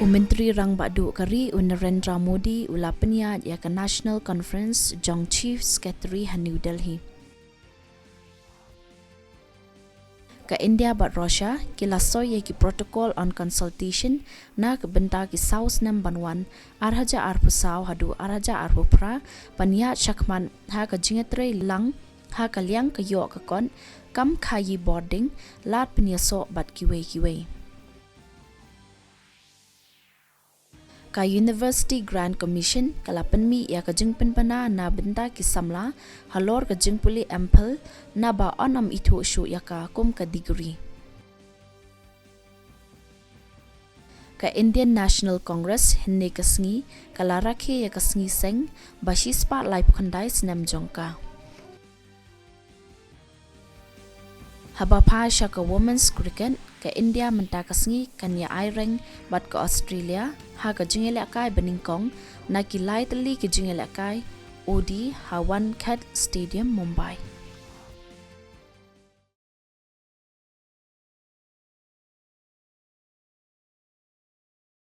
Menteri Rang Badu Kari Narendra Modi ulapnya ya ke National Conference Jong Chief Secretary New Delhi. Ke India bat Russia kilasoy ki protocol on consultation na ke benta ki South Nambanwan arhaja arpusaw hadu arhaja arpupra panya shakman ha ke jingetre lang ha ke liang ke yo ke kon kam khayi boarding lat penyaso bat kiwe. Ka University Grant Commission kalapan mi ya ka jingpen pana na benda ki samla halor ka jingpuli ampel na ba onam itu syu ya ka kum ka degree. Ka Indian National Congress hinne kasngi kala rakhe ya kasngi seng bashi spotlight khandai snam jongka. Haba pasha ka women's cricket ke India Mynta kasngi kanya aireng bat ke Australia ha ka jingelakai beningkong na ki lai tali ki jingelakai Odi Hawan Cat Stadium Mumbai.